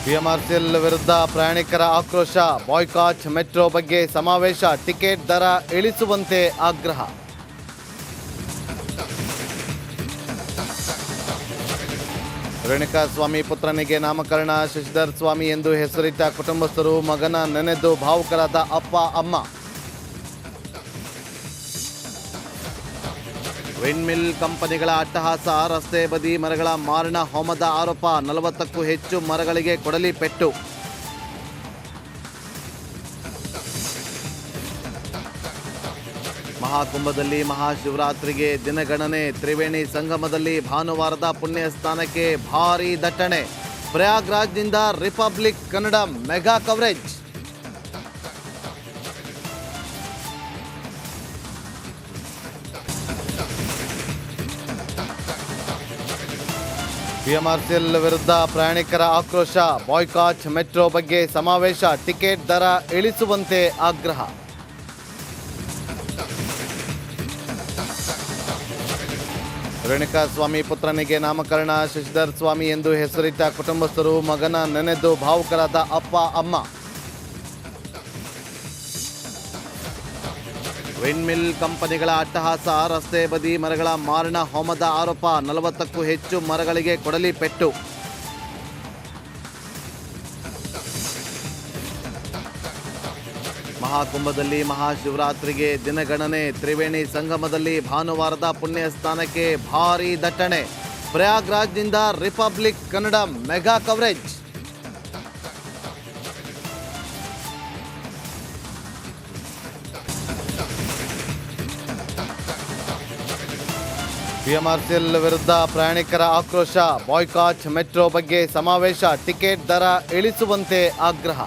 BMRCL ವಿರುದ್ಧ ಪ್ರಯಾಣಿಕರ ಆಕ್ರೋಶ, ಬಾಯ್ಕಾಟ್, ಮೆಟ್ರೋ ಬಗ್ಗೆ ಸಮಾವೇಶ, ಟಿಕೆಟ್ ದರ ಇಳಿಸುವಂತೆ ಆಗ್ರಹ. ರೇಣುಕಾಸ್ವಾಮಿ ಪುತ್ರನಿಗೆ ನಾಮಕರಣ, ಶಶಿಧರ್ ಸ್ವಾಮಿ ಎಂದು ಹೆಸರಿಟ್ಟ ಕುಟುಂಬಸ್ಥರು, ಮಗನ ನೆನೆದು ಭಾವುಕರಾದ ಅಪ್ಪ ಅಮ್ಮ. ವಿಂಡ್ಮಿಲ್ ಕಂಪನಿಗಳ ಅಟ್ಟಹಾಸ, ರಸ್ತೆ ಬದಿ ಮರಗಳ ಮಾರಣ ಹೋಮದ ಆರೋಪ, 40ಕ್ಕೂ ಹೆಚ್ಚು ಮರಗಳಿಗೆ ಕೊಡಲಿ ಪೆಟ್ಟು. ಮಹಾಕುಂಭದಲ್ಲಿ ಮಹಾಶಿವರಾತ್ರಿಗೆ ದಿನಗಣನೆ, ತ್ರಿವೇಣಿ ಸಂಗಮದಲ್ಲಿ ಭಾನುವಾರದ ಪುಣ್ಯ ಸ್ನಾನಕ್ಕೆ ಭಾರೀ ದಟ್ಟಣೆ. ಪ್ರಯಾಗ್ರಾಜ್ನಿಂದ Republic Kannada mega coverage. BMRCL ವಿರುದ್ಧ ಪ್ರಯಾಣಿಕರ ಆಕ್ರೋಶ, ಬಾಯ್ಕಾಟ್, ಮೆಟ್ರೋ ಬಗ್ಗೆ ಸಮಾವೇಶ, ಟಿಕೆಟ್ ದರ ಇಳಿಸುವಂತೆ ಆಗ್ರಹ. ರೇಣುಕಾಸ್ವಾಮಿ ಪುತ್ರನಿಗೆ ನಾಮಕರಣ, ಶಶಿಧರ್ ಸ್ವಾಮಿ ಎಂದು ಹೆಸರಿಟ್ಟ ಕುಟುಂಬಸ್ಥರು, ಮಗನ ನೆನೆದು ಭಾವುಕರಾದ ಅಪ್ಪ ಅಮ್ಮ. ವಿಂಡ್ಮಿಲ್ ಕಂಪನಿಗಳ ಅಟ್ಟಹಾಸ, ರಸ್ತೆ ಬದಿ ಮರಗಳ ಮಾರಣ ಹೋಮದ ಆರೋಪ, 40ಕ್ಕೂ ಹೆಚ್ಚು ಮರಗಳಿಗೆ ಕೊಡಲಿ ಪೆಟ್ಟು. ಮಹಾಕುಂಭದಲ್ಲಿ ಮಹಾಶಿವರಾತ್ರಿಗೆ ದಿನಗಣನೆ, ತ್ರಿವೇಣಿ ಸಂಗಮದಲ್ಲಿ ಭಾನುವಾರದ ಪುಣ್ಯ ಸ್ನಾನಕ್ಕೆ ಭಾರೀ ದಟ್ಟಣೆ. ಪ್ರಯಾಗ್ರಾಜ್ನಿಂದ Republic Kannada mega coverage. BMRCL ವಿರುದ್ಧ ಪ್ರಯಾಣಿಕರ ಆಕ್ರೋಶ, ಬಾಯ್ಕಾಟ್, ಮೆಟ್ರೋ ಬಗ್ಗೆ ಸಮಾವೇಶ, ಟಿಕೆಟ್ ದರ ಇಳಿಸುವಂತೆ ಆಗ್ರಹ.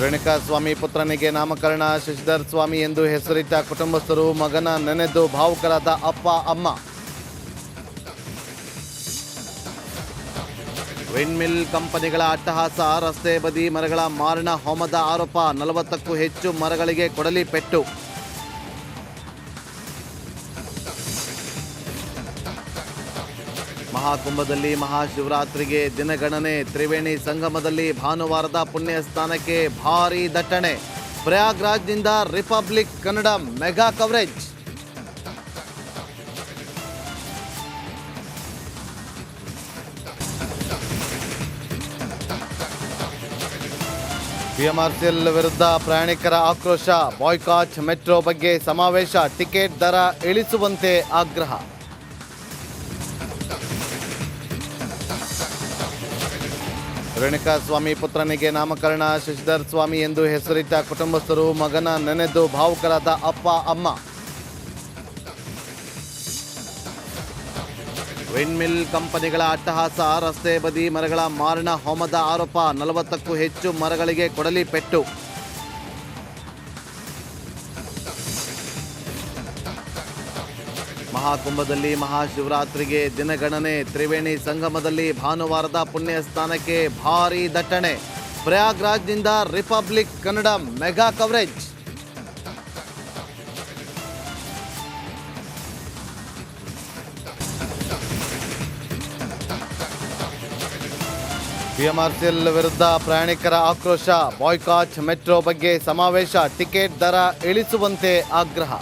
ರೇಣುಕಾಸ್ವಾಮಿ ಪುತ್ರನಿಗೆ ನಾಮಕರಣ, ಶಶಿಧರ್ ಸ್ವಾಮಿ ಎಂದು ಹೆಸರಿಟ್ಟ ಕುಟುಂಬಸ್ಥರು, ಮಗನ ನೆನೆದು ಭಾವುಕರಾದ ಅಪ್ಪ ಅಮ್ಮ. ವಿಂಡ್ಮಿಲ್ ಕಂಪನಿಗಳ ಅಟ್ಟಹಾಸ, ರಸ್ತೆ ಬದಿ ಮರಗಳ ಮಾರಣ ಹೋಮದ ಆರೋಪ, 40ಕ್ಕೂ ಹೆಚ್ಚು ಮರಗಳಿಗೆ ಕೊಡಲಿ ಪೆಟ್ಟು. ಮಹಾಕುಂಭದಲ್ಲಿ ಮಹಾಶಿವರಾತ್ರಿಗೆ ದಿನಗಣನೆ, ತ್ರಿವೇಣಿ ಸಂಗಮದಲ್ಲಿ ಭಾನುವಾರದ ಪುಣ್ಯ ಸ್ನಾನಕ್ಕೆ ಭಾರೀ ದಟ್ಟಣೆ. ಪ್ರಯಾಗ್ರಾಜ್ನಿಂದ Republic Kannada mega coverage. BMRCL ವಿರುದ್ಧ ಪ್ರಯಾಣಿಕರ ಆಕ್ರೋಶ, ಬಾಯ್ಕಾಟ್, ಮೆಟ್ರೋ ಬಗ್ಗೆ ಸಮಾವೇಶ, ಟಿಕೆಟ್ ದರ ಇಳಿಸುವಂತೆ ಆಗ್ರಹ. ರೇಣುಕಾಸ್ವಾಮಿ ಪುತ್ರನಿಗೆ ನಾಮಕರಣ, ಶಶಿಧರ್ ಸ್ವಾಮಿ ಎಂದು ಹೆಸರಿಟ್ಟ ಕುಟುಂಬಸ್ಥರು, ಮಗನ ನೆನೆದು ಭಾವುಕರಾದ ಅಪ್ಪ ಅಮ್ಮ. ವಿಂಡ್ಮಿಲ್ ಕಂಪನಿಗಳ ಅಟ್ಟಹಾಸ, ರಸ್ತೆ ಬದಿ ಮರಗಳ ಮಾರಣ ಹೋಮದ ಆರೋಪ, 40ಕ್ಕೂ ಹೆಚ್ಚು ಮರಗಳಿಗೆ ಕೊಡಲಿ ಪೆಟ್ಟು. ಮಹಾಕುಂಭದಲ್ಲಿ ಮಹಾಶಿವರಾತ್ರಿಗೆ ದಿನಗಣನೆ, ತ್ರಿವೇಣಿ ಸಂಗಮದಲ್ಲಿ ಭಾನುವಾರದ ಪುಣ್ಯ ಸ್ನಾನಕ್ಕೆ ಭಾರೀ ದಟ್ಟಣೆ. ಪ್ರಯಾಗ್ರಾಜ್ನಿಂದ Republic Kannada mega coverage. BMRCL ವಿರುದ್ಧ ಪ್ರಯಾಣಿಕರ ಆಕ್ರೋಶ, ಬಾಯ್ಕಾಟ್, ಮೆಟ್ರೋ ಬಗ್ಗೆ ಸಮಾವೇಶ, ಟಿಕೆಟ್ ದರ ಇಳಿಸುವಂತೆ ಆಗ್ರಹ.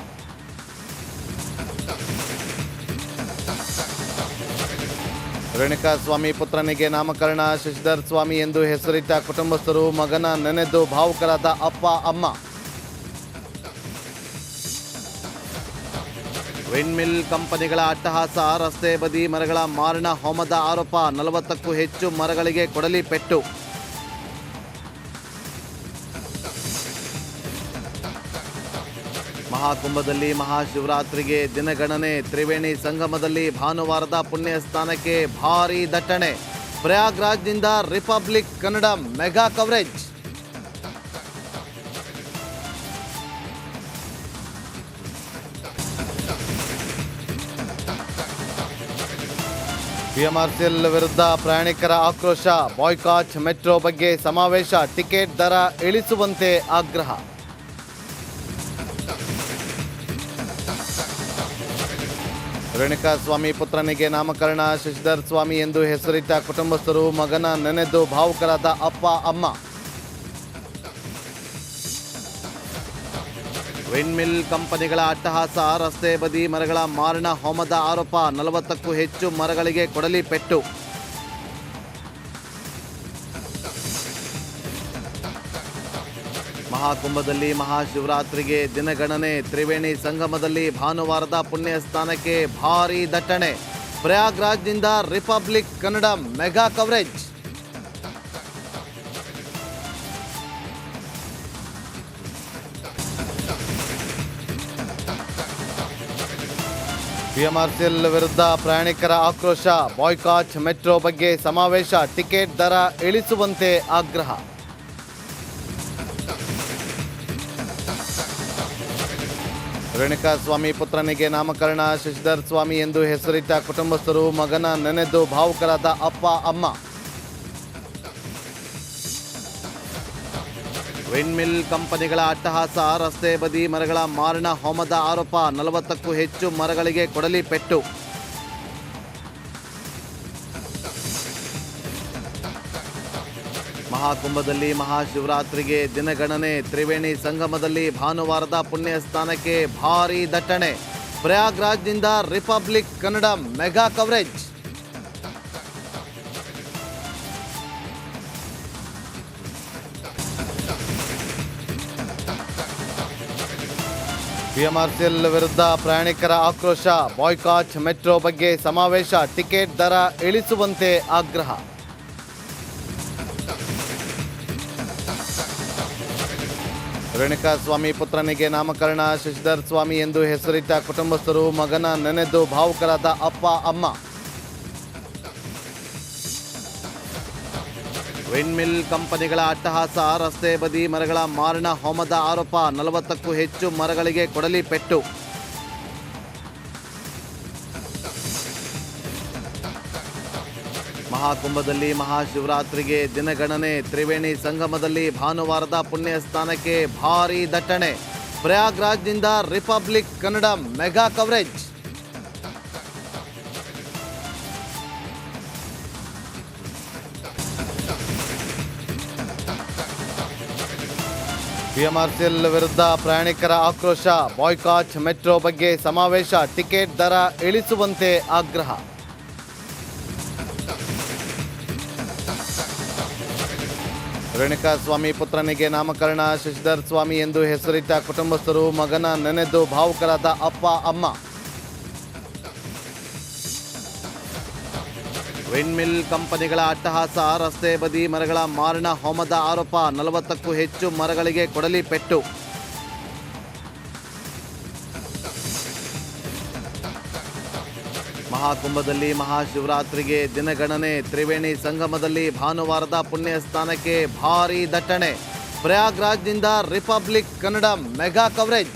ರೇಣುಕಾಸ್ವಾಮಿ ಪುತ್ರನಿಗೆ ನಾಮಕರಣ, ಶಶಿಧರ್ ಸ್ವಾಮಿ ಎಂದು ಹೆಸರಿಟ್ಟ ಕುಟುಂಬಸ್ಥರು, ಮಗನ ನೆನೆದು ಭಾವುಕರಾದ ಅಪ್ಪ ಅಮ್ಮ. ವಿಂಡ್ಮಿಲ್ ಕಂಪನಿಗಳ ಅಟ್ಟಹಾಸ, ರಸ್ತೆ ಬದಿ ಮರಗಳ ಮಾರಣ ಹೋಮದ ಆರೋಪ, 40ಕ್ಕೂ ಹೆಚ್ಚು ಮರಗಳಿಗೆ ಕೊಡಲಿ ಪೆಟ್ಟು. ಮಹಾಕುಂಭದಲ್ಲಿ ಮಹಾಶಿವರಾತ್ರಿಗೆ ದಿನಗಣನೆ, ತ್ರಿವೇಣಿ ಸಂಗಮದಲ್ಲಿ ಭಾನುವಾರದ ಪುಣ್ಯ ಸ್ನಾನಕ್ಕೆ ಭಾರೀ ದಟ್ಟಣೆ. ಪ್ರಯಾಗ್ರಾಜ್ನಿಂದ Republic Kannada mega coverage. BMRCL ವಿರುದ್ಧ ಪ್ರಯಾಣಿಕರ ಆಕ್ರೋಶ, ಬಾಯ್ಕಾಟ್, ಮೆಟ್ರೋ ಬಗ್ಗೆ ಸಮಾವೇಶ, ಟಿಕೆಟ್ ದರ ಇಳಿಸುವಂತೆ ಆಗ್ರಹ. ರೇಣುಕಾಸ್ವಾಮಿ ಪುತ್ರನಿಗೆ ನಾಮಕರಣ, ಶಶಿಧರ್ ಸ್ವಾಮಿ ಎಂದು ಹೆಸರಿಟ್ಟ ಕುಟುಂಬಸ್ಥರು, ಮಗನ ನೆನೆದು ಭಾವುಕರಾದ ಅಪ್ಪ ಅಮ್ಮ. ವಿಂಡ್ಮಿಲ್ ಕಂಪನಿಗಳ ಅಟ್ಟಹಾಸ, ರಸ್ತೆ ಬದಿ ಮರಗಳ ಮಾರಣ ಹೋಮದ ಆರೋಪ, 40ಕ್ಕೂ ಹೆಚ್ಚು ಮರಗಳಿಗೆ ಕೊಡಲಿ ಪೆಟ್ಟು. ಮಹಾಕುಂಭದಲ್ಲಿ ಮಹಾಶಿವರಾತ್ರಿಗೆ ದಿನಗಣನೆ, ತ್ರಿವೇಣಿ ಸಂಗಮದಲ್ಲಿ ಭಾನುವಾರದ ಪುಣ್ಯ ಸ್ನಾನಕ್ಕೆ ಭಾರೀ ದಟ್ಟಣೆ. ಪ್ರಯಾಗ್ರಾಜ್ನಿಂದ Republic Kannada mega coverage. BMRCL ವಿರುದ್ಧ ಪ್ರಯಾಣಿಕರ ಆಕ್ರೋಶ, ಬಾಯ್ಕಾಟ್, ಮೆಟ್ರೋ ಬಗ್ಗೆ ಸಮಾವೇಶ, ಟಿಕೆಟ್ ದರ ಇಳಿಸುವಂತೆ ಆಗ್ರಹ. ರೇಣುಕಾಸ್ವಾಮಿ ಪುತ್ರನಿಗೆ ನಾಮಕರಣ, ಶಶಿಧರ್ ಸ್ವಾಮಿ ಎಂದು ಹೆಸರಿಟ್ಟ ಕುಟುಂಬಸ್ಥರು, ಮಗನ ನೆನೆದು ಭಾವುಕರಾದ ಅಪ್ಪ ಅಮ್ಮ. ವಿಂಡ್ಮಿಲ್ ಕಂಪನಿಗಳ ಅಟ್ಟಹಾಸ, ರಸ್ತೆ ಬದಿ ಮರಗಳ ಮಾರಣ ಹೋಮದ ಆರೋಪ, 40ಕ್ಕೂ ಹೆಚ್ಚು ಮರಗಳಿಗೆ ಕೊಡಲಿ ಪೆಟ್ಟು. ಮಹಾಕುಂಭದಲ್ಲಿ ಮಹಾಶಿವರಾತ್ರಿಗೆ ದಿನಗಣನೆ, ತ್ರಿವೇಣಿ ಸಂಗಮದಲ್ಲಿ ಭಾನುವಾರದ ಪುಣ್ಯ ಸ್ನಾನಕ್ಕೆ ಭಾರೀ ದಟ್ಟಣೆ. ಪ್ರಯಾಗ್ರಾಜ್ನಿಂದ Republic Kannada mega coverage. BMRCL ವಿರುದ್ಧ ಪ್ರಯಾಣಿಕರ ಆಕ್ರೋಶ, ಬಾಯ್ಕಾಟ್, ಮೆಟ್ರೋ ಬಗ್ಗೆ ಸಮಾವೇಶ, ಟಿಕೆಟ್ ದರ ಇಳಿಸುವಂತೆ ಆಗ್ರಹ. ರೇಣುಕಾಸ್ವಾಮಿ ಪುತ್ರನಿಗೆ ನಾಮಕರಣ, ಶಶಿಧರ್ ಸ್ವಾಮಿ ಎಂದು ಹೆಸರಿಟ್ಟ ಕುಟುಂಬಸ್ಥರು, ಮಗನ ನೆನೆದು ಭಾವುಕರಾದ ಅಪ್ಪ ಅಮ್ಮ. ವಿಂಡ್ಮಿಲ್ ಕಂಪನಿಗಳ ಅಟ್ಟಹಾಸ, ರಸ್ತೆ ಬದಿ ಮರಗಳ ಮಾರಣ ಹೋಮದ ಆರೋಪ, 40ಕ್ಕೂ ಹೆಚ್ಚು ಮರಗಳಿಗೆ ಕೊಡಲಿ ಪೆಟ್ಟು. ಮಹಾಕುಂಭದಲ್ಲಿ ಮಹಾಶಿವರಾತ್ರಿಗೆ ದಿನಗಣನೆ, ತ್ರಿವೇಣಿ ಸಂಗಮದಲ್ಲಿ ಭಾನುವಾರದ ಪುಣ್ಯ ಸ್ನಾನಕ್ಕೆ ಭಾರೀ ದಟ್ಟಣೆ. ಪ್ರಯಾಗ್ರಾಜ್ನಿಂದ Republic Kannada mega coverage. BMRCL ವಿರುದ್ಧ ಪ್ರಯಾಣಿಕರ ಆಕ್ರೋಶ, ಬಾಯ್ಕಾಟ್, ಮೆಟ್ರೋ ಬಗ್ಗೆ ಸಮಾವೇಶ, ಟಿಕೆಟ್ ದರ ಇಳಿಸುವಂತೆ ಆಗ್ರಹ. ರೇಣುಕಾಸ್ವಾಮಿ ಪುತ್ರನಿಗೆ ನಾಮಕರಣ, ಶಶಿಧರ್ ಸ್ವಾಮಿ ಎಂದು ಹೆಸರಿಟ್ಟ ಕುಟುಂಬಸ್ಥರು, ಮಗನ ನೆನೆದು ಭಾವುಕರಾದ ಅಪ್ಪ ಅಮ್ಮ. ವಿಂಡ್ಮಿಲ್ ಕಂಪನಿಗಳ ಅಟ್ಟಹಾಸ, ರಸ್ತೆ ಬದಿ ಮರಗಳ ಮಾರಣ ಹೋಮದ ಆರೋಪ, 40ಕ್ಕೂ ಹೆಚ್ಚು ಮರಗಳಿಗೆ ಕೊಡಲಿ ಪೆಟ್ಟು. ಮಹಾಕುಂಭದಲ್ಲಿ ಮಹಾಶಿವರಾತ್ರಿಗೆ ದಿನಗಣನೆ, ತ್ರಿವೇಣಿ ಸಂಗಮದಲ್ಲಿ ಭಾನುವಾರದ ಪುಣ್ಯ ಸ್ನಾನಕ್ಕೆ ಭಾರೀ ದಟ್ಟಣೆ. ಪ್ರಯಾಗ್ರಾಜ್ನಿಂದ ರಿಪಬ್ಲಿಕ್ ಕನ್ನಡ ಮೆಗಾ ಕವರೇಜ್.